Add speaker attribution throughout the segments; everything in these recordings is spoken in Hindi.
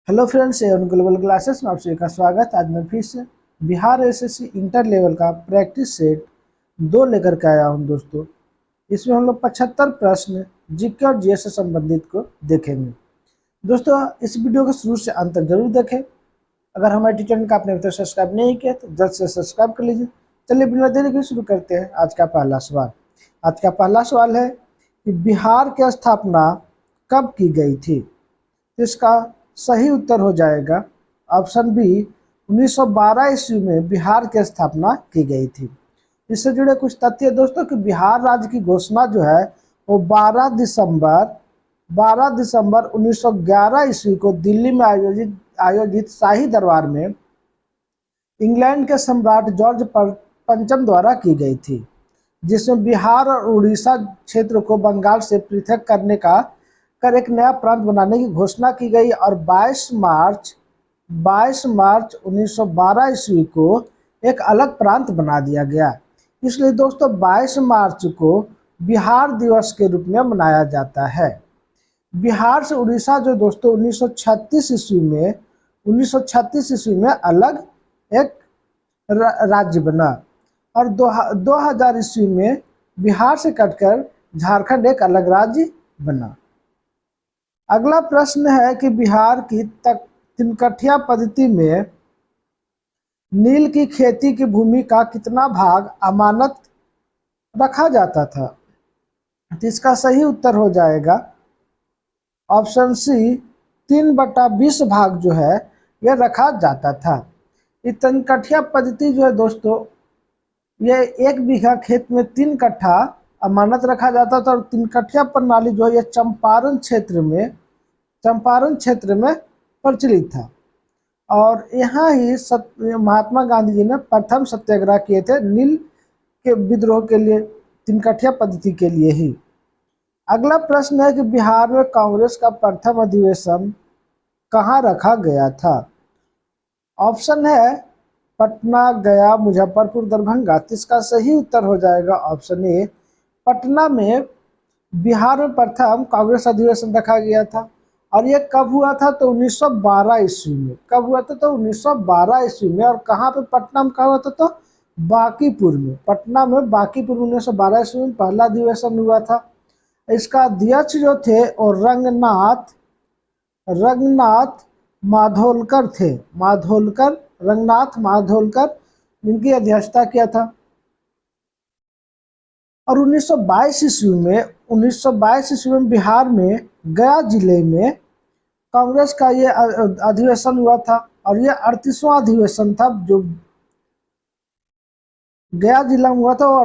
Speaker 1: Hello friends, Avon global classes में आप सभी का स्वागत। आज मैं फिर से बिहार एसएससी इंटर लेवल का प्रैक्टिस सेट 2 लेकर के आया हूं दोस्तों। इसमें हम लोग 75 प्रश्न जीके और जीएस से संबंधित को देखेंगे। दोस्तों, इस वीडियो को शुरू से अंत तक जरूर देखें। अगर हमारे चैनल का आपने अभी तक सब्सक्राइब नहीं किया तो जल्द से सब्सक्राइब कर लीजिए। चलिए बिना देरी के शुरू करते हैं। आज का पहला सवाल है कि बिहार की स्थापना कब की गई थी। इसका सही उत्तर हो जाएगा ऑप्शन बी, 1912 ईस्वी में बिहार की स्थापना की गई थी। इससे जुड़े कुछ तथ्य दोस्तों कि बिहार राज्य की घोषणा जो है वो 12 दिसंबर 1911 ईस्वी को दिल्ली में आयोजित शाही दरबार में इंग्लैंड के सम्राट जॉर्ज पंचम द्वारा की गई थी, जिसमें बिहार और उड़ीसा क्षेत्र को बंगाल से पृथक करने का एक नया प्रांत बनाने की घोषणा की गई और 22 मार्च 1912 ईस्वी को एक अलग प्रांत बना दिया गया। इसलिए दोस्तों 22 मार्च को बिहार दिवस के रूप में मनाया जाता है। बिहार से उड़ीसा जो दोस्तों 1936 ईस्वी में अलग एक राज्य बना और 2000 ईस्वी में बिहार से कटकर झारखंड एक अलग राज्य बना। अगला प्रश्न है कि बिहार की तिनकठिया पद्धति में नील की खेती की भूमि का कितना भाग अमानत रखा जाता था। तो इसका सही उत्तर हो जाएगा ऑप्शन सी, 3/20 भाग जो है यह रखा जाता था। ये तिनकठिया पद्धति जो है दोस्तों, ये 1 बीघा खेत में 3 कट्ठा अमानत रखा जाता था और तिनकठिया प्रणाली जो है यह चंपारण क्षेत्र में प्रचलित था और यहाँ ही महात्मा गांधी जी ने प्रथम सत्याग्रह किए थे नील के विद्रोह के लिए, तिनकठिया पद्धति के लिए ही। अगला प्रश्न है कि बिहार में कांग्रेस का प्रथम अधिवेशन कहाँ रखा गया था। ऑप्शन है पटना, गया, मुजफ्फरपुर, दरभंगा। इसका सही उत्तर हो जाएगा ऑप्शन ए, पटना में बिहार में प्रथम कांग्रेस अधिवेशन रखा गया था। और ये कब हुआ था तो 1912 ईस्वी में। कब हुआ था तो 1912 ईस्वी में। और कहाँ पे, पटना में कहा हुआ था तो बांकीपुर में। पटना में बांकीपुर में 1912 ईस्वी में पहला अधिवेशन हुआ था। इसका अध्यक्ष जो थे और रंगनाथ माधोलकर थे। रंगनाथ माधोलकर इनकी अध्यक्षता किया था। और 1922 ईस्वी में बिहार में गया जिले में कांग्रेस का ये अधिवेशन हुआ था और ये 38वां अधिवेशन था जो गया जिला में हुआ था। वो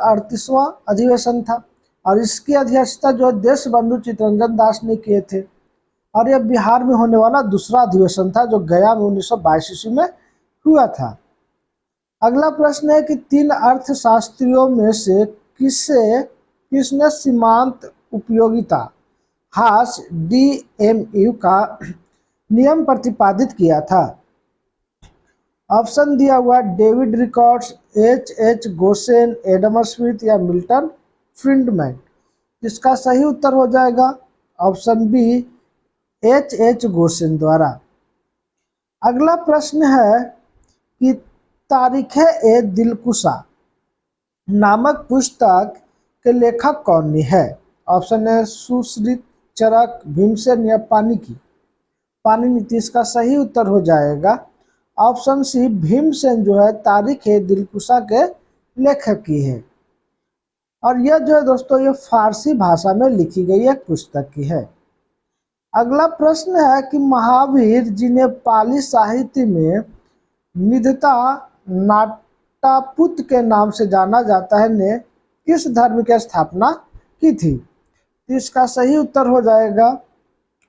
Speaker 1: 38वां अधिवेशन था और इसकी अध्यक्षता जो देशबंधु चित्तरंजन दास ने किए थे। और यह बिहार में होने वाला दूसरा अधिवेशन था जो गया में 1922 ईस्वी में हुआ था। अगला प्रश्न है कि 3 अर्थशास्त्रियों में से किसने सीमांत उपयोगिता हास DMU का नियम प्रतिपादित किया था। ऑप्शन दिया हुआ David records, H Gaussian, Adam Smith या मिल्टन फ्रिडमैन। इसका सही उत्तर हो जाएगा ऑप्शन बी, H गोसेन द्वारा। अगला प्रश्न है कि तारीख़-ए-दिलकुशा नामक पुस्तक के लेखक कौन है। ऑप्शन है सुश्रुत, चरक, भीमसेन या पाणिनि। इसका सही उत्तर हो जाएगा ऑप्शन सी, भीमसेन जो है तारीख़-ए-दिलकुशा के लेखक की है। और यह जो है दोस्तों ये फारसी भाषा में लिखी गई एक पुस्तक की है। अगला प्रश्न है कि महावीर जिन्हें पाली साहित्य में निधता नाटापुत के नाम से जाना जाता है ने किस धर्म की स्थापना की थी। इसका सही उत्तर हो जाएगा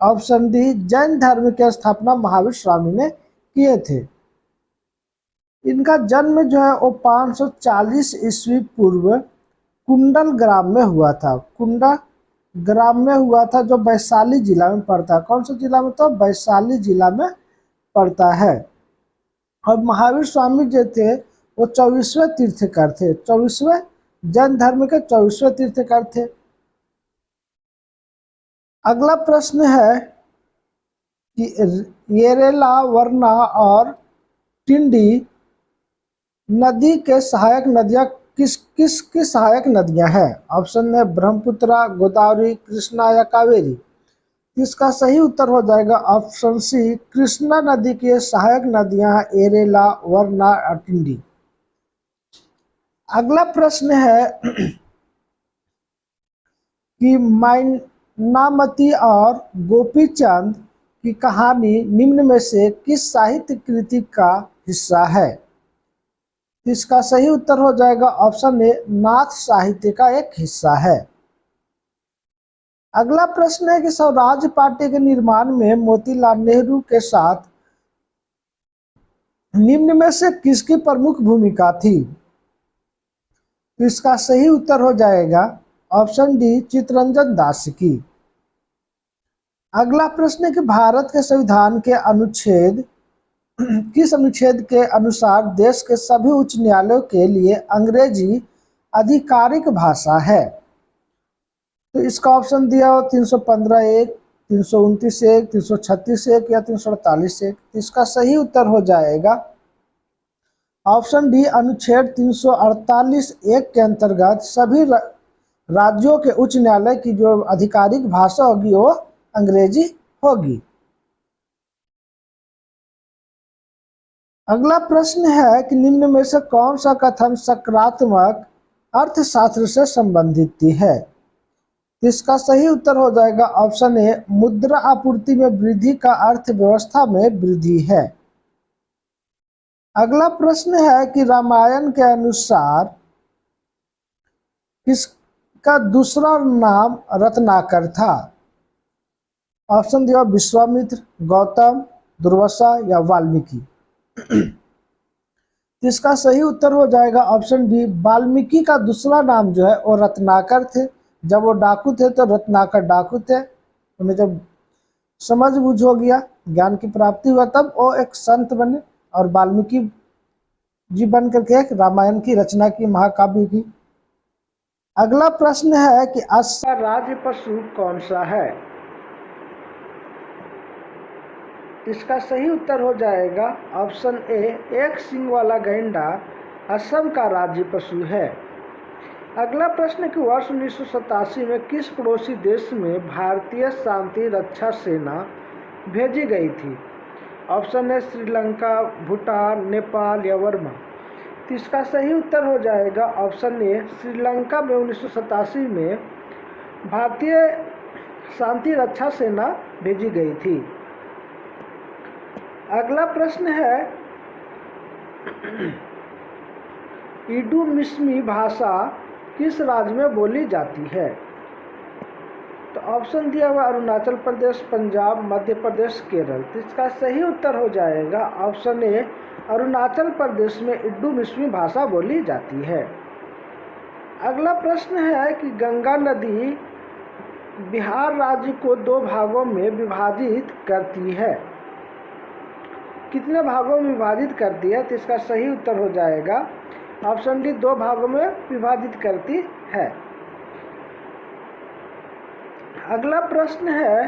Speaker 1: ऑप्शन डी, जैन धर्म की स्थापना महावीर स्वामी ने किए थे। इनका जन्म जो है वो 540 ईस्वी पूर्व कुंडल ग्राम में हुआ था। कुंडल ग्राम में हुआ था जो वैशाली जिला में पड़ता है। कौन सा जिला में, तो वैशाली जिला में पड़ता है। और महावीर स्वामी जो थे वो 24वें तीर्थकर थे। 24वें जैन धर्म के 24वें तीर्थकर थे। अगला प्रश्न है कि येरेला, वरना और टिंडी नदी के सहायक नदियां किस किस की सहायक नदियां हैं? ऑप्शन है ब्रह्मपुत्र, गोदावरी, कृष्णा या कावेरी। इसका सही उत्तर हो जाएगा ऑप्शन सी, कृष्णा नदी की सहायक नदियां एरेला, वरना और टिंडी। अगला प्रश्न है कि मायनामती और गोपीचंद की कहानी निम्न में से किस साहित्य कृति का हिस्सा है? इसका सही उत्तर हो जाएगा ऑप्शन ए, नाथ साहित्य का एक हिस्सा है। अगला प्रश्न है कि स्वराज पार्टी के निर्माण में मोतीलाल नेहरू के साथ निम्न में से किसकी प्रमुख भूमिका थी? तो इसका सही उत्तर हो जाएगा ऑप्शन डी, चित्तरंजन दास की। अगला प्रश्न है कि भारत के संविधान के अनुच्छेद किस अनुच्छेद के अनुसार देश के सभी उच्च न्यायालयों के लिए अंग्रेजी आधिकारिक भाषा है? तो इसका ऑप्शन दिया हो 315 एक, 329 एक, 336 एक या 348 एक। तो इसका सही उत्तर हो जाएगा ऑप्शन डी, अनुच्छेद 348 एक के अंतर्गत सभी राज्यों के उच्च न्यायालय की जो आधिकारिक भाषा होगी वो अंग्रेजी होगी। अगला प्रश्न है कि निम्न में से कौन सा कथन सकारात्मक अर्थशास्त्र से संबंधित है? इसका सही उत्तर हो जाएगा ऑप्शन ए, मुद्रा आपूर्ति में वृद्धि का अर्थव्यवस्था में वृद्धि है। अगला प्रश्न है कि रामायण के अनुसार किसका दूसरा नाम रत्नाकर था? ऑप्शन दिया विश्वामित्र, गौतम, दुर्वासा या वाल्मीकि। इसका सही उत्तर हो जाएगा ऑप्शन डी, वाल्मीकि का दूसरा नाम जो है वो रत्नाकर थे। जब वो डाकू थे तो रत्नाकर डाकू थे। उन्हें जब समझ बूझ हो गया, ज्ञान की प्राप्ति हुआ, तब वो एक संत बने और वाल्मीकि जी बन करके एक रामायण की रचना की, महाकाव्य की। अगला प्रश्न है कि असम का राज्य पशु कौन सा है? इसका सही उत्तर हो जाएगा ऑप्शन ए, एक सींग वाला गैंडा असम का राज्य पशु है। अगला प्रश्न कि वर्ष 1987 में किस पड़ोसी देश में भारतीय शांति रक्षा सेना भेजी गई थी? ऑप्शन है श्रीलंका, भूटान, नेपाल या वर्मा। तो इसका सही उत्तर हो जाएगा ऑप्शन ए, श्रीलंका में 1987 में भारतीय शांति रक्षा सेना भेजी गई थी। अगला प्रश्न है इडुमिश्मी भाषा किस राज्य में बोली जाती है? तो ऑप्शन दिया हुआ अरुणाचल प्रदेश, पंजाब, मध्य प्रदेश, केरल। तो इसका सही उत्तर हो जाएगा ऑप्शन ए, अरुणाचल प्रदेश में इडुमिश्मी भाषा बोली जाती है। अगला प्रश्न है कि गंगा नदी बिहार राज्य को दो भागों में विभाजित करती है। कितने भागों में विभाजित करती है? तो इसका सही उत्तर हो जाएगा ऑप्शन डी, दो भागों में विभाजित करती है। अगला प्रश्न है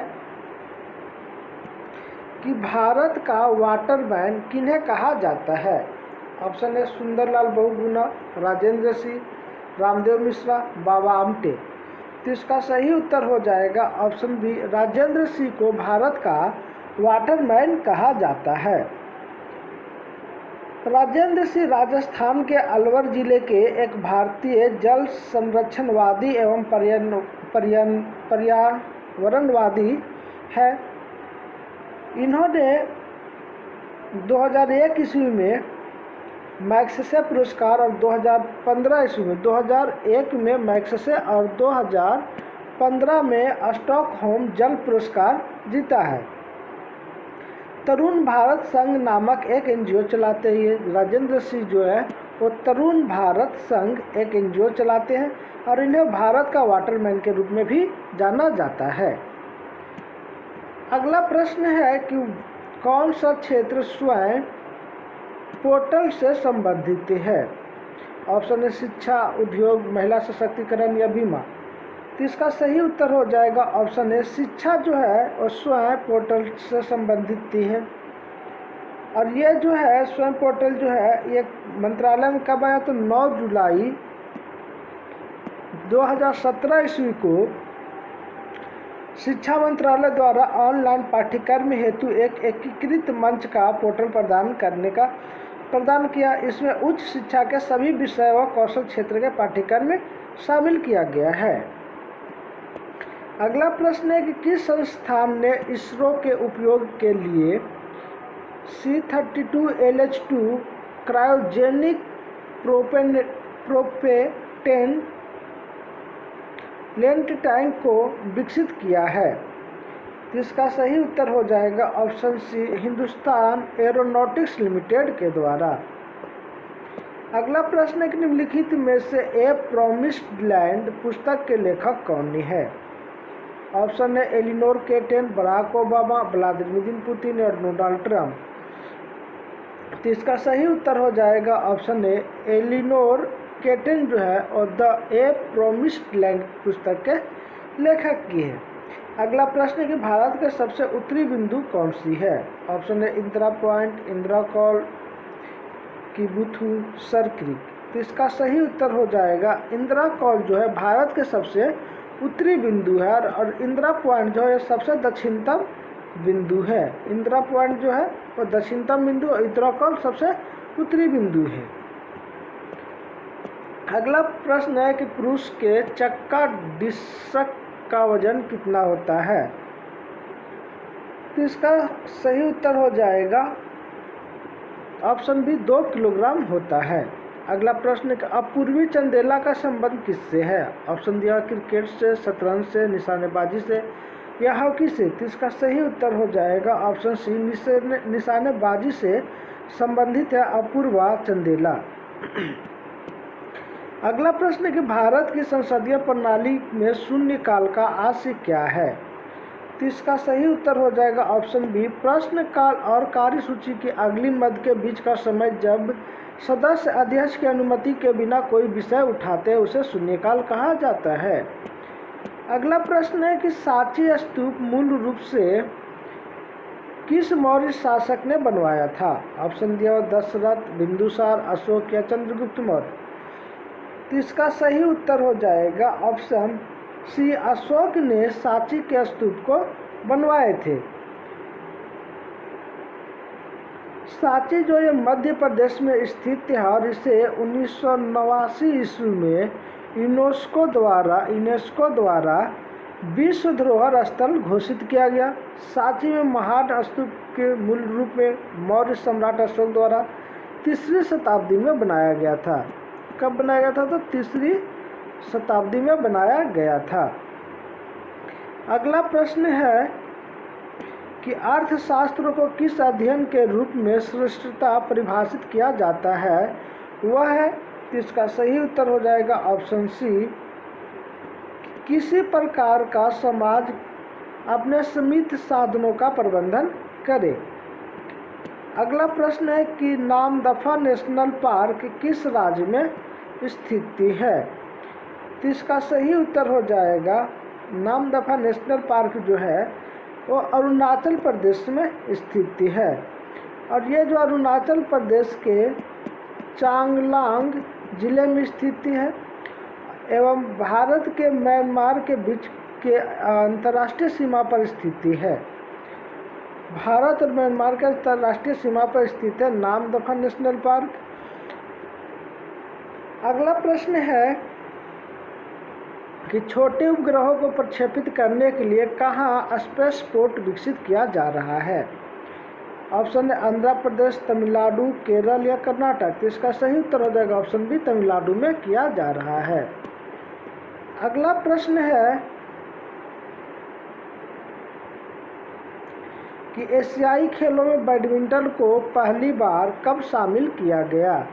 Speaker 1: कि भारत का वाटरमैन किन्हें कहा जाता है? ऑप्शन है सुंदरलाल बहुगुणा, राजेंद्र सिंह, रामदेव मिश्रा, बाबा आमटे। तो इसका सही उत्तर हो जाएगा ऑप्शन बी, राजेंद्र सिंह को भारत का वाटरमैन कहा जाता है। राजेंद्र सिंह राजस्थान के अलवर जिले के एक भारतीय जल संरक्षणवादी एवं पर्यावरणवादी है। इन्होंने 2001 ईस्वी में मैग्सेसे पुरस्कार और 2015 ईस्वी में 2001 में मैग्सेसे और 2015 में स्टॉकहोम जल पुरस्कार जीता है। तरुण भारत संघ नामक एक एनजीओ चलाते हैं। राजेंद्र सिंह जो है वो तरुण भारत संघ एक एनजीओ चलाते हैं और इन्हें भारत का वाटरमैन के रूप में भी जाना जाता है। अगला प्रश्न है कि कौन सा क्षेत्र स्वयं पोर्टल से संबंधित है? ऑप्शन है शिक्षा, उद्योग, महिला सशक्तिकरण या बीमा। तो इसका सही उत्तर हो जाएगा ऑप्शन ए, शिक्षा जो है वो स्वयं पोर्टल से संबंधित थी है। और ये जो है स्वयं पोर्टल जो है ये मंत्रालय में कब आया, तो 9 जुलाई 2017 ईस्वी को शिक्षा मंत्रालय द्वारा ऑनलाइन पाठ्यक्रम हेतु एक एकीकृत मंच का पोर्टल प्रदान किया। इसमें उच्च शिक्षा के सभी विषय व कौशल क्षेत्र के पाठ्यक्रम में शामिल किया गया है। अगला प्रश्न है कि किस संस्थान ने इसरो के उपयोग के लिए C32LH2 क्रायोजेनिक प्रोपेटेंट लेंट टैंक को विकसित किया है। तो इसका सही उत्तर हो जाएगा option C, Hindustan aeronautics limited के द्वारा। अगला प्रश्न है कि निम्नलिखित में से ए प्रॉमिस्ड लैंड पुस्तक के लेखक कौन है। ऑप्शन है Eleanor Catton, Barack Obama, Vladimir Putin और डोनाल्ड ट्रंप। तो इसका सही उत्तर हो जाएगा ऑप्शन ए, एलिनोर केटेन जो है और द ए प्रॉमिस्ड लैंड पुस्तक के लेखक की है। अगला प्रश्न है कि भारत के सबसे उत्तरी बिंदु कौन सी है। ऑप्शन है Indira point, Indira Col, Kibithu, Sir Creek. तो इसका सही उत्तर हो जाएगा इंदिरा कॉल जो है भारत के सबसे उत्तरी बिंदु है और इंदिरा पॉइंट जो है सबसे दक्षिणतम बिंदु है। इंदिरा पॉइंट जो है वो दक्षिणतम बिंदु और इंदिरा कॉल सबसे उत्तरी बिंदु है। अगला प्रश्न है कि पुरुष के चक्का डिस्क का वजन कितना होता है। तो इसका सही उत्तर हो जाएगा ऑप्शन बी, 2 किलोग्राम होता है। अगला प्रश्न है कि अपूर्वी चंदेला का संबंध किससे है। ऑप्शन दिया क्रिकेट से, शतरंज से, निशानेबाजी से या हॉकी से। तो इसका सही उत्तर हो जाएगा ऑप्शन सी, निशानेबाजी से संबंधित है अपूर्वा चंदेला। अगला प्रश्न है कि भारत की संसदीय प्रणाली में शून्यकाल का आशय क्या है। तो इसका सही उत्तर हो जाएगा ऑप्शन बी, प्रश्नकाल और कार्यसूची की अगली मद के बीच का समय जब सदस्य अध्यक्ष की अनुमति के बिना कोई विषय उठाते हैं उसे शून्यकाल कहा जाता है। अगला प्रश्न है कि सांची स्तूप मूल रूप से किस मौर्य शासक ने बनवाया था। ऑप्शन दिया दशरथ, बिंदुसार, अशोक या चंद्रगुप्त मौर्य। तो इसका सही उत्तर हो जाएगा ऑप्शन सी, अशोक ने सांची के स्तूप को बनवाए थे। सांची जो ये मध्य प्रदेश में स्थित है और इसे 1989 ईस्वी में यूनेस्को द्वारा विश्व धरोहर स्थल घोषित किया गया। सांची में महान स्तूप के मूल रूप में मौर्य सम्राट अशोक द्वारा 3री शताब्दी में बनाया गया था। कब बनाया गया था, तो 3री शताब्दी में बनाया गया था। अगला प्रश्न है कि अर्थशास्त्र को किस अध्ययन के रूप में श्रेष्ठता परिभाषित किया जाता है वह है। तो इसका सही उत्तर हो जाएगा ऑप्शन सी, किसी प्रकार का समाज अपने सीमित साधनों का प्रबंधन करे। अगला प्रश्न है कि नामदफा नेशनल पार्क किस राज्य में स्थित है। तो इसका सही उत्तर हो जाएगा नामदफा नेशनल पार्क जो है वो अरुणाचल प्रदेश में स्थित है और ये जो अरुणाचल प्रदेश के चांगलांग जिले में स्थित है एवं भारत के म्यांमार के बीच के अंतर्राष्ट्रीय सीमा पर स्थित है। भारत और म्यांमार के अंतर्राष्ट्रीय सीमा पर स्थित है नामदफा नेशनल पार्क। अगला प्रश्न है कि छोटे उपग्रहों को प्रक्षेपित करने के लिए कहाँ स्पेसपोर्ट विकसित किया जा रहा है। ऑप्शन है आंध्र प्रदेश, तमिलनाडु, केरल या कर्नाटक। तो इसका सही उत्तर हो जाएगा ऑप्शन बी, तमिलनाडु में किया जा रहा है। अगला प्रश्न है कि एशियाई खेलों में बैडमिंटन को पहली बार कब शामिल किया गया।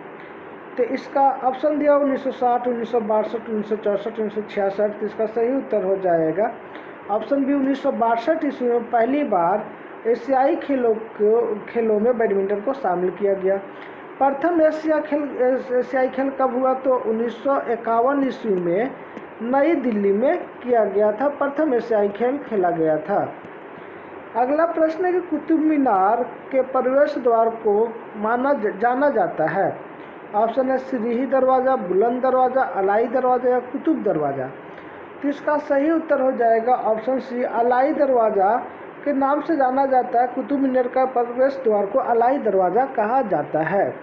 Speaker 1: तो इसका ऑप्शन दिया 1960, 1962, 1964, 1966। तो इसका सही उत्तर हो जाएगा ऑप्शन बी, 1962 ईस्वी में पहली बार एशियाई खेलों में बैडमिंटन को शामिल किया गया। प्रथम एशियाई खेल कब हुआ, तो 1951 ईस्वी में नई दिल्ली में किया गया था। प्रथम एशियाई खेल खेला गया था। अगला प्रश्न है कि कुतुब मीनार के प्रवेश द्वार को जाना जाता है। ऑप्शन है सीढ़ी दरवाज़ा, बुलंद दरवाज़ा, अलाई दरवाज़ा या कुतुब दरवाज़ा। तो इसका सही उत्तर हो जाएगा ऑप्शन सी, अलाई दरवाज़ा के नाम से जाना जाता है। कुतुब मीनार का प्रवेश द्वार को अलाई दरवाज़ा कहा जाता है।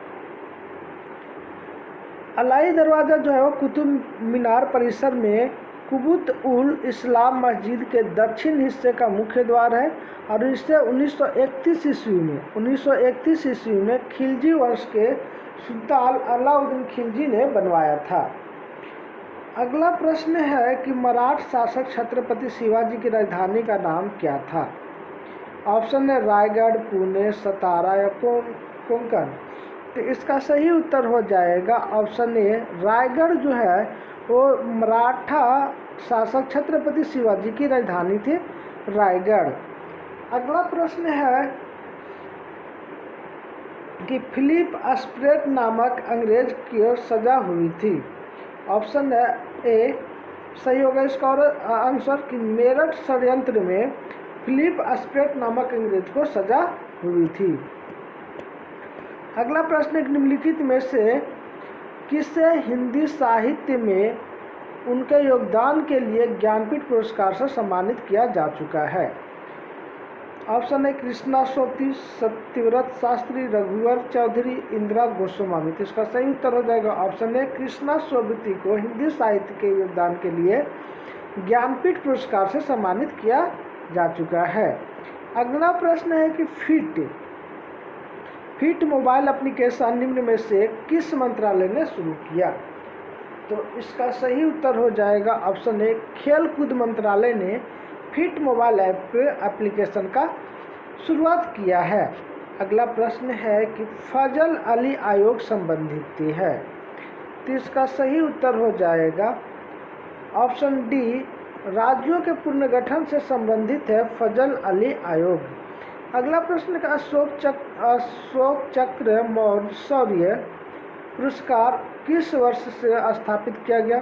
Speaker 1: अलाई दरवाज़ा जो है वो कुतुब मीनार परिसर में कुबुत उल इस्लाम मस्जिद के दक्षिण हिस्से का मुख्य द्वार है और इसे 1931 ईस्वी में खिलजी वंश के सुल्तान अलाउद्दीन खिलजी ने बनवाया था। अगला प्रश्न है कि मराठ शासक छत्रपति शिवाजी की राजधानी का नाम क्या था। ऑप्शन है रायगढ़, पुणे, सतारा या कोंकण। तो इसका सही उत्तर हो जाएगा ऑप्शन ए, रायगढ़ जो है वो मराठा शासक छत्रपति शिवाजी की राजधानी थी रायगढ़। अगला प्रश्न है कि फिलिप स्प्रेट नामक अंग्रेज की सजा हुई थी। ऑप्शन है ए, सही होगा इसका आंसर कि मेरठ षड्यंत्र में फिलिप स्प्रेट नामक अंग्रेज को सजा हुई थी। अगला प्रश्न एक निम्नलिखित में से किसे हिंदी साहित्य में उनके योगदान के लिए ज्ञानपीठ पुरस्कार से सम्मानित किया जा चुका है। ऑप्शन है कृष्णा सोबती, सत्यव्रत शास्त्री, रघुवर चौधरी, इंदिरा गोस्वामी। तो इसका सही उत्तर हो जाएगा ऑप्शन है कृष्णा सोबती को हिंदी साहित्य के योगदान के लिए ज्ञानपीठ पुरस्कार से सम्मानित किया जा चुका है। अगला प्रश्न है कि फिट मोबाइल एप्लीकेशन निम्न में से किस मंत्रालय ने शुरू किया। तो इसका सही उत्तर हो जाएगा ऑप्शन ए, खेल कूद मंत्रालय ने फिट मोबाइल एप्लीकेशन का शुरुआत किया है। अगला प्रश्न है कि फजल अली आयोग संबंधित है। तो इसका सही उत्तर हो जाएगा ऑप्शन डी, राज्यों के पुनर्गठन से संबंधित है फजल अली आयोग। अगला प्रश्न का अशोक चक्र मौर्य पुरस्कार किस वर्ष से स्थापित किया गया।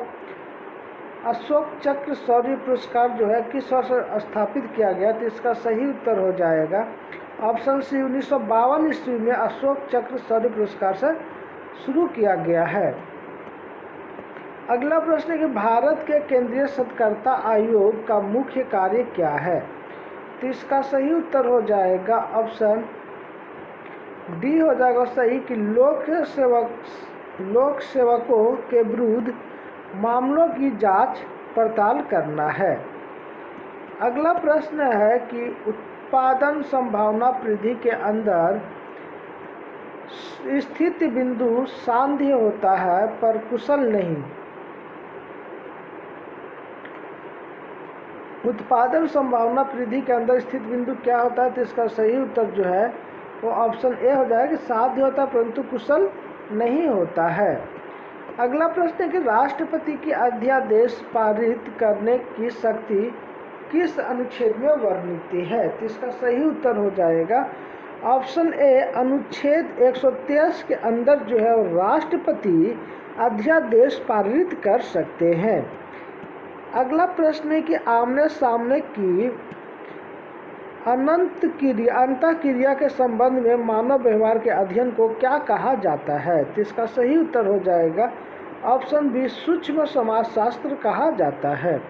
Speaker 1: अशोक चक्र शौर्य पुरस्कार जो है किस वर्ष स्थापित किया गया। तो इसका सही उत्तर हो जाएगा ऑप्शन सी, 1952 ईस्वी में अशोक चक्र शौर्य पुरस्कार से शुरू किया गया है। अगला प्रश्न है कि भारत के केंद्रीय सत्कर्ता आयोग का मुख्य कार्य क्या है। तो इसका सही उत्तर हो जाएगा ऑप्शन डी हो जाएगा सही कि लोक सेवकों के विरुद्ध मामलों की जांच पड़ताल करना है। अगला प्रश्न है कि उत्पादन संभावना परिधि के अंदर स्थित बिंदु सांध्य होता है पर कुशल नहीं। उत्पादन संभावना परिधि के अंदर स्थित बिंदु क्या होता है। तो इसका सही उत्तर जो है वो ऑप्शन ए हो जाएगा कि साध्य होता है परंतु कुशल नहीं होता है। अगला प्रश्न है कि राष्ट्रपति की अध्यादेश पारित करने की शक्ति किस अनुच्छेद में वर्णित है। तो इसका सही उत्तर हो जाएगा ऑप्शन ए, अनुच्छेद 123 के अंदर जो है राष्ट्रपति अध्यादेश पारित कर सकते हैं। अगला प्रश्न है कि आमने सामने की अंतःक्रिया के संबंध में मानव व्यवहार के अध्ययन को क्या कहा जाता है। तो इसका सही उत्तर हो जाएगा ऑप्शन बी, सूक्ष्म समाजशास्त्र कहा जाता है।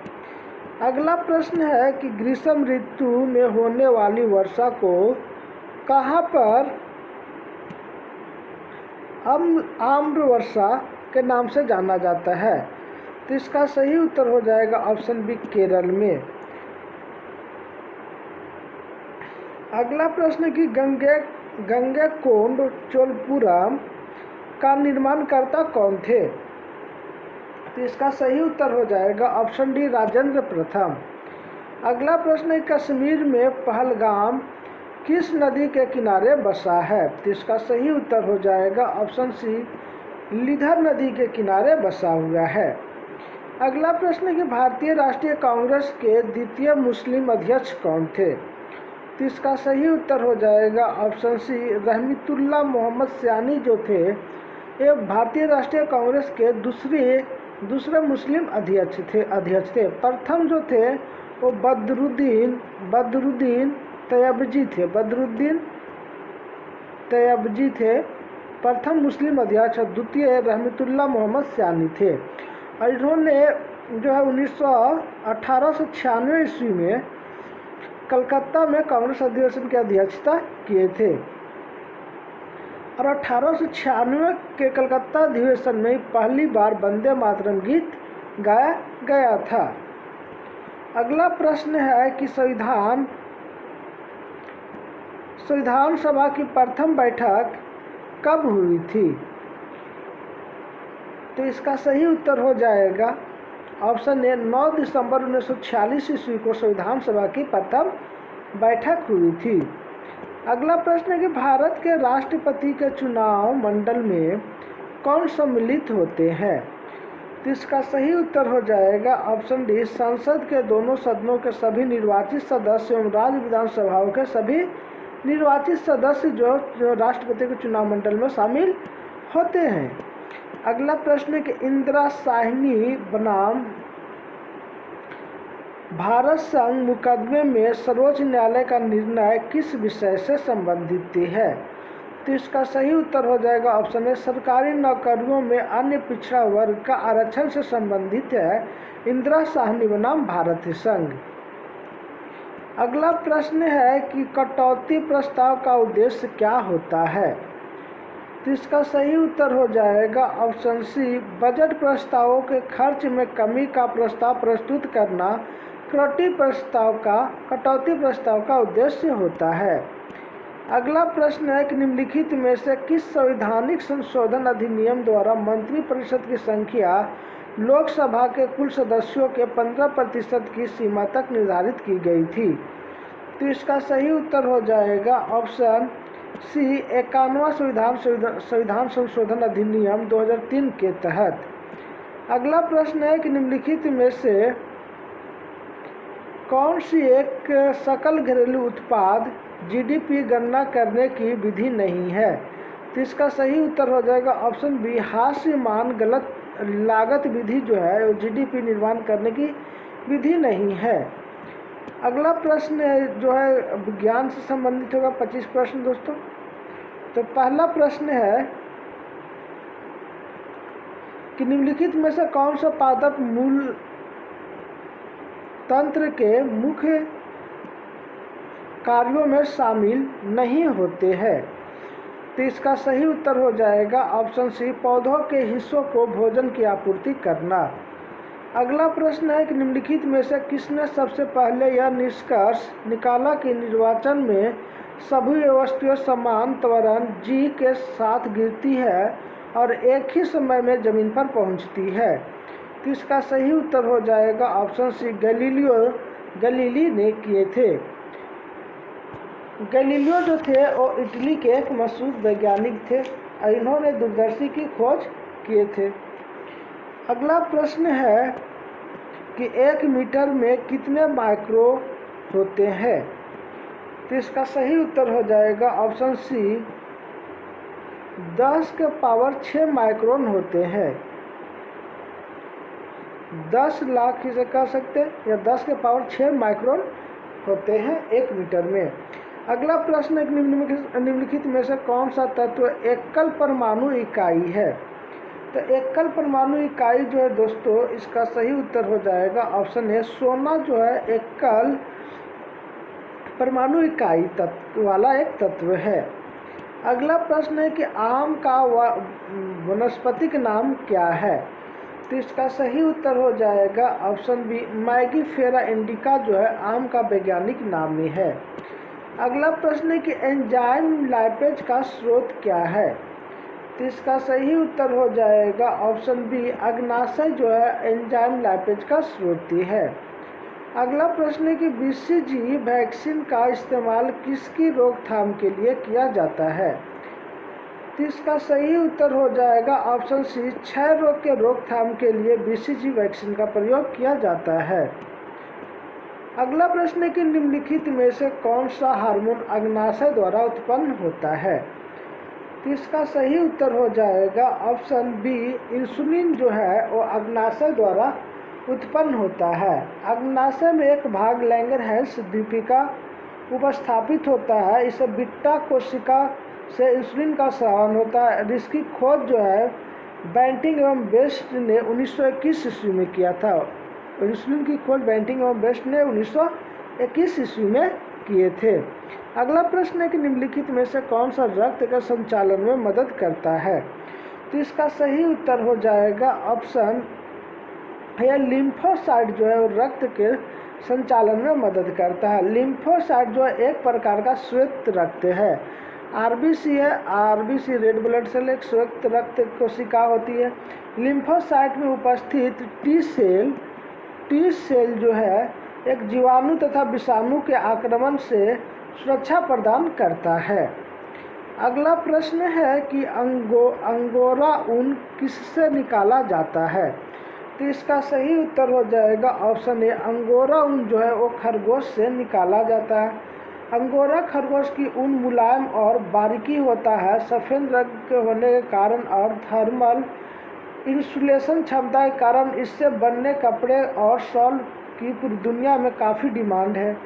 Speaker 1: अगला प्रश्न है कि ग्रीष्म ऋतु में होने वाली वर्षा को कहाँ पर आम्र वर्षा के नाम से जाना जाता है। तो इसका सही उत्तर हो जाएगा ऑप्शन बी, केरल में। अगला प्रश्न है कि गंगैकोंड चोलपुरम का निर्माणकर्ता कौन थे। तो इसका सही उत्तर हो जाएगा ऑप्शन डी, राजेंद्र प्रथम। अगला प्रश्न है कश्मीर में पहलगाम किस नदी के किनारे बसा है। तो इसका सही उत्तर हो जाएगा ऑप्शन सी, लीधर नदी के किनारे बसा हुआ है। अगला प्रश्न है कि भारतीय राष्ट्रीय कांग्रेस के द्वितीय मुस्लिम अध्यक्ष कौन थे। तो इसका सही उत्तर हो जाएगा ऑप्शन सी, रहमतुल्लाह मोहम्मद सयानी जो थे ये भारतीय राष्ट्रीय कांग्रेस के दूसरे दूसरे मुस्लिम अध्यक्ष थे। प्रथम जो थे वो बदरुद्दीन तैयबजी थे, प्रथम मुस्लिम अध्यक्ष। और द्वितीय रहमतुल्लाह मोहम्मद सानी थे। और इन्होंने जो है 1896 ईस्वी में कलकत्ता में कांग्रेस अधिवेशन की अध्यक्षता किए थे। और 1896 के कलकत्ता अधिवेशन में पहली बार वंदे मातरम गीत गाया गया था। अगला प्रश्न है कि संविधान सभा की प्रथम बैठक कब हुई थी? तो इसका सही उत्तर हो जाएगा ऑप्शन ए 9 दिसंबर 1946 ईस्वी को संविधान सभा की प्रथम बैठक हुई थी। अगला प्रश्न है कि भारत के राष्ट्रपति के चुनाव मंडल में कौन सम्मिलित होते हैं? तो इसका सही उत्तर हो जाएगा ऑप्शन डी संसद के दोनों सदनों के सभी निर्वाचित सदस्य एवं राज्य विधानसभाओं के सभी निर्वाचित सदस्य जो राष्ट्रपति के चुनाव मंडल में शामिल होते हैं। अगला प्रश्न है कि इंदिरा साहनी बनाम भारत संघ मुकदमे में सर्वोच्च न्यायालय का निर्णय किस विषय से संबंधित है? तो इसका सही उत्तर हो जाएगा ऑप्शन ए सरकारी नौकरियों में अन्य पिछड़ा वर्ग का आरक्षण से संबंधित है इंदिरा साहनी बनाम भारत संघ। अगला प्रश्न है कि कटौती प्रस्ताव का उद्देश्य क्या होता है? तो इसका सही उत्तर हो जाएगा ऑप्शन सी बजट प्रस्तावों के खर्च में कमी का प्रस्ताव प्रस्तुत करना कटौती प्रस्ताव का उद्देश्य होता है। अगला प्रश्न है कि निम्नलिखित में से किस संवैधानिक संशोधन अधिनियम द्वारा मंत्रिपरिषद की संख्या लोकसभा के कुल सदस्यों के 15% की सीमा तक निर्धारित की गई थी? तो इसका सही उत्तर हो जाएगा ऑप्शन सी 51वां संविधान संशोधन अधिनियम 2003 के तहत। अगला प्रश्न है कि निम्नलिखित में से कौन सी एक सकल घरेलू उत्पाद जीडीपी गणना करने की विधि नहीं है? तो इसका सही उत्तर हो जाएगा ऑप्शन बी हास्यमान गलत लागत विधि जो है वो जीडीपी निर्माण करने की विधि नहीं है। अगला प्रश्न जो है विज्ञान से संबंधित होगा 25 प्रश्न दोस्तों। तो पहला प्रश्न है कि निम्नलिखित में से कौन सा पादप मूल तंत्र के मुख्य कार्यों में शामिल नहीं होते हैं? तो इसका सही उत्तर हो जाएगा ऑप्शन सी पौधों के हिस्सों को भोजन की आपूर्ति करना। अगला प्रश्न है कि निम्नलिखित में से किसने सबसे पहले यह निष्कर्ष निकाला कि निर्वाचन में सभी वस्तुएं समान त्वरण जी के साथ गिरती है और एक ही समय में जमीन पर पहुंचती है? तो इसका सही उत्तर हो जाएगा ऑप्शन सी गैलीली ने किए थे। गैलीलियो जो थे वो इटली के एक मशहूर वैज्ञानिक थे और इन्होंने दूरदर्शी की खोज किए थे। अगला प्रश्न है कि 1 मीटर में कितने माइक्रो होते हैं? तो इसका सही उत्तर हो जाएगा ऑप्शन सी 10⁻6 माइक्रोन होते हैं। 10 लाख इसे कह सकते हैं या 10⁻6 माइक्रोन होते हैं 1 मीटर में। अगला प्रश्न एक निम्नलिखित में से कौन सा तत्व एकल परमाणु इकाई है? तो एकल परमाणु इकाई जो है दोस्तों इसका सही उत्तर हो जाएगा ऑप्शन है सोना जो है एकल परमाणु इकाई तत्व वाला एक तत्व है। अगला प्रश्न है कि आम का वनस्पतिक नाम क्या है? तो इसका सही उत्तर हो जाएगा ऑप्शन बी मैगीफेरा इंडिका जो है आम का वैज्ञानिक नाम ही है। अगला प्रश्न है कि एंजाइम लाइपेज का स्रोत क्या है? तो इसका सही उत्तर हो जाएगा ऑप्शन बी अग्नाशय जो है एंजाइम लाइपेज का स्रोत है। अगला प्रश्न है कि बीसीजी वैक्सीन का इस्तेमाल किसकी रोकथाम के लिए किया जाता है? तो इसका सही उत्तर हो जाएगा ऑप्शन सी क्षय रोग के रोकथाम के लिए बीसीजी वैक्सीन का प्रयोग किया जाता है। अगला प्रश्न है कि निम्नलिखित में से कौन सा हार्मोन अग्नाशय द्वारा उत्पन्न होता है? तो इसका सही उत्तर हो जाएगा ऑप्शन बी, इंसुलिन जो है वो अग्नाशय द्वारा उत्पन्न होता है। अग्नाशय में एक भाग लैंगरहैंस द्वीपिका उपस्थापित होता है। इसे बीटा कोशिका से इंसुलिन का स्रावन होता है। इसकी खोज जो है बैंटिंग एवं बेस्ट ने 1921 ईस्वी में किया था। इंसुलिन की खोज बैंटिंग एवं बेस्ट ने 1921 ईस्वी में किए थे। अगला प्रश्न है कि निम्नलिखित में से कौन सा रक्त के संचालन में मदद करता है। तो इसका सही उत्तर हो जाएगा ऑप्शन या लिम्फोसाइट जो है वो रक्त के संचालन में मदद करता है। लिम्फोसाइट जो है एक प्रकार का श्वेत रक्त है। आरबीसी है, आरबीसी रेड ब्लड सेल एक श्वेत रक्त कोशिका होती है। लिम्फोसाइट में उपस्थित टी सेल जो है एक जीवाणु तथा विषाणु के आक्रमण से सुरक्षा प्रदान करता है। अगला प्रश्न है कि अंगोरा ऊन किससे निकाला जाता है। तो इसका सही उत्तर हो जाएगा ऑप्शन ए, अंगोरा ऊन जो है वो खरगोश से निकाला जाता है। अंगोरा खरगोश की ऊन मुलायम और बारीकी होता है, सफ़ेद रंग के होने के कारण और थर्मल इंसुलेशन क्षमता के कारण इससे बनने कपड़े और शॉल की पूरी दुनिया में काफ़ी डिमांड है।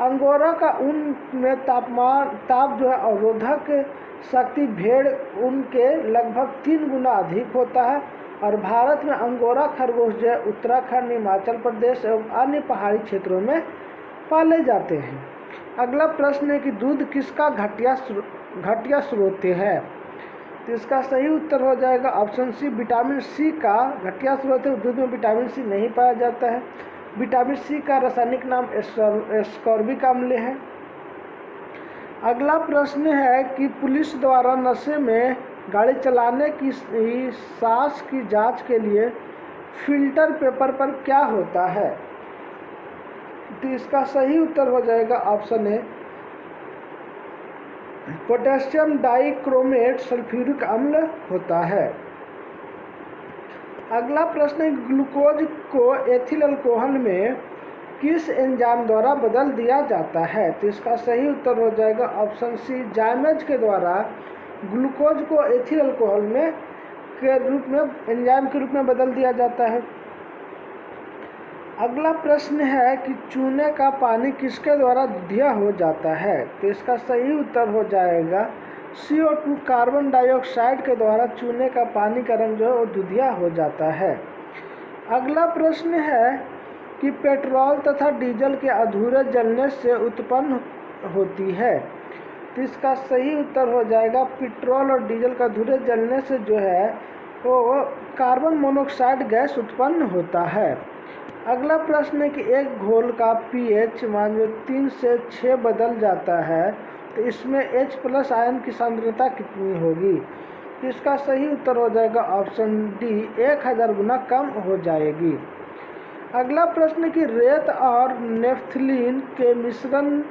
Speaker 1: अंगोरा का ऊन में ताप जो है अवरोधक शक्ति भेड़ ऊन के लगभग 3 गुना अधिक होता है और भारत में अंगोरा खरगोश जो है उत्तराखंड, हिमाचल प्रदेश एवं अन्य पहाड़ी क्षेत्रों में पाले जाते हैं। अगला प्रश्न है कि दूध किसका घटिया स्रोत है। तो इसका सही उत्तर हो जाएगा ऑप्शन सी, विटामिन सी का घटिया स्रोत है। दूध में विटामिन सी नहीं पाया जाता है। विटामिन सी का रासायनिक नाम एस्कॉर्बिक अम्ल है। अगला प्रश्न है कि पुलिस द्वारा नशे में गाड़ी चलाने की सांस की जांच के लिए फिल्टर पेपर पर क्या होता है। तो इसका सही उत्तर हो जाएगा option A, potassium dichromate sulphuric अम्ल होता है। अगला प्रश्न है, ग्लूकोज को एथिल अल्कोहल में किस एंजाइम द्वारा बदल दिया जाता है। तो इसका सही उत्तर हो जाएगा ऑप्शन सी, जाइमेज के द्वारा ग्लूकोज को एथिल अल्कोहल में के रूप में एंजाइम के रूप में बदल दिया जाता है। अगला प्रश्न है कि चूने का पानी किसके द्वारा दुधिया हो जाता है। तो इसका सही उत्तर हो जाएगा CO2 कार्बन डाइऑक्साइड के द्वारा चूने का पानी का रंग जो है वो दुधिया हो जाता है। अगला प्रश्न है कि पेट्रोल तथा डीजल के अधूरे जलने से उत्पन्न होती है। तो इसका सही उत्तर हो जाएगा पेट्रोल और डीजल का अधूरे जलने से जो है वो कार्बन मोनोऑक्साइड गैस उत्पन्न होता है। अगला प्रश्न है कि एक घोल का pH मान जो 3 से 6 बदल जाता है तो इसमें H+ आयन की सांद्रता कितनी होगी। तो इसका सही उत्तर हो जाएगा ऑप्शन डी, 1000 गुना कम हो जाएगी। अगला प्रश्न कि रेत और नेफ्थलीन के मिश्रण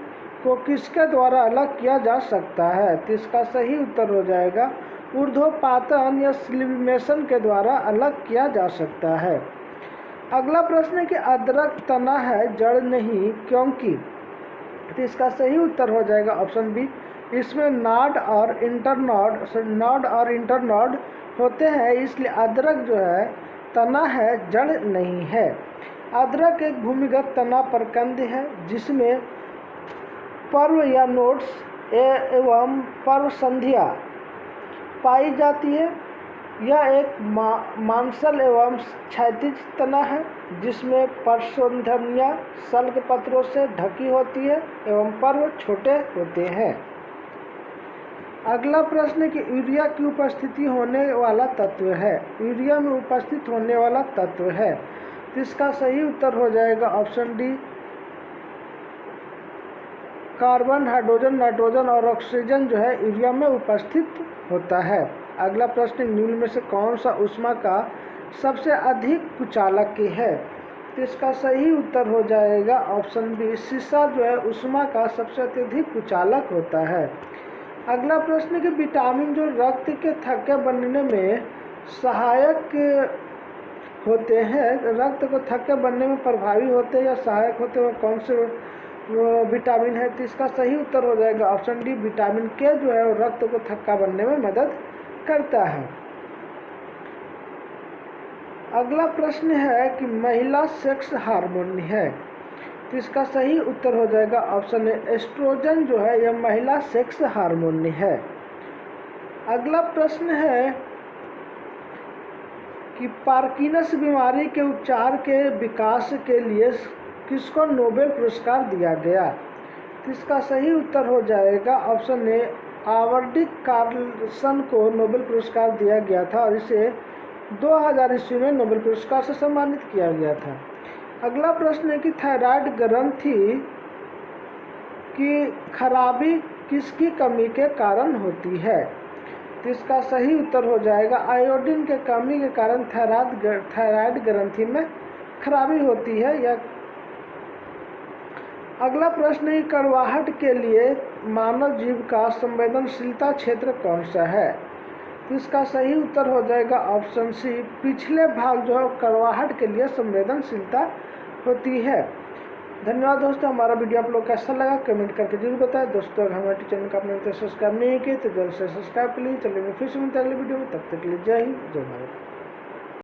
Speaker 1: को किसके द्वारा अलग किया जा सकता है। तो इसका सही उत्तर हो जाएगा ऊर्ध्वपातन या सब्लिमेशन के द्वारा अलग किया जा सकता है। अगला प्रश्न है कि अदरक तना है जड़ नहीं क्योंकि। तो इसका सही उत्तर हो जाएगा ऑप्शन बी, इसमें नॉड और इंटरनॉड होते हैं इसलिए अदरक जो है तना है जड़ नहीं है। अदरक एक भूमिगत तना प्रकंद है जिसमें पर्व या नोड्स एवं पर्व संधियाँ पाई जाती है। यह एक मांसल एवं क्षैतिज तना है जिसमें पर्वसंधियाँ सल्क पत्रों से ढकी होती है एवं पर्व छोटे होते हैं। अगला प्रश्न है कि यूरिया की उपस्थिति होने वाला तत्व है। यूरिया में उपस्थित होने वाला तत्व है। तो इसका सही उत्तर हो जाएगा option D, carbon, hydrogen, nitrogen और ऑक्सीजन जो है यूरिया में उपस्थित होता है। अगला प्रश्न, निम्न में से कौन सा ऊष्मा का सबसे अधिक कुचालक है। तो इसका सही उत्तर हो जाएगा ऑप्शन बी, शीशा जो है ऊष्मा का सबसे अत्यधिक कुचालक होता है। अगला प्रश्न कि विटामिन जो रक्त के थक्के बनने में सहायक होते हैं, रक्त को थक्के बनने में प्रभावी होते हैं या सहायक होते हैं, कौन से विटामिन है, तो इसका सही उत्तर हो जाएगा ऑप्शन डी विटामिन के जो है वो रक्त को थक्का बनने में मदद करता है। अगला प्रश्न है कि महिला सेक्स हार्मोन है, तो इसका सही उत्तर हो जाएगा ऑप्शन ए एस्ट्रोजन जो है यह महिला सेक्स हार्मोन है। अगला प्रश्न है कि पार्किंसंस बीमारी के उपचार के विकास के लिए किसको नोबेल पुरस्कार दिया गया, तो इसका सही उत्तर हो जाएगा ऑप्शन ए आवर्डिक कार्लसन को नोबेल पुरस्कार दिया गया था और इसे 2000 ईस्वी में नोबेल पुरस्कार से सम्मानित किया गया था। अगला प्रश्न है कि थायराइड ग्रंथि की खराबी किसकी कमी के कारण होती है, तो इसका सही उत्तर हो जाएगा आयोडीन के कमी के कारण थायराइड ग्रंथि में खराबी होती है। या अगला प्रश्न है कड़वाहट के लिए मानव जीव का संवेदनशीलता क्षेत्र कौन सा है, तो इसका सही उत्तर हो जाएगा ऑप्शन सी पिछले भाग जो है कड़वाहट के लिए संवेदनशीलता होती है। धन्यवाद दोस्तों, हमारा वीडियो आप लोग कैसा लगा कमेंट करके जरूर बताएं। दोस्तों अगर हमारे चैनल का अपने सब्सक्राइब नहीं किए तो जल्द से सब्सक्राइब कर लीजिए। चलिए मैं फिर से मिलते हैं अगले वीडियो में, तब तक के लिए जय हिंद जय भारत।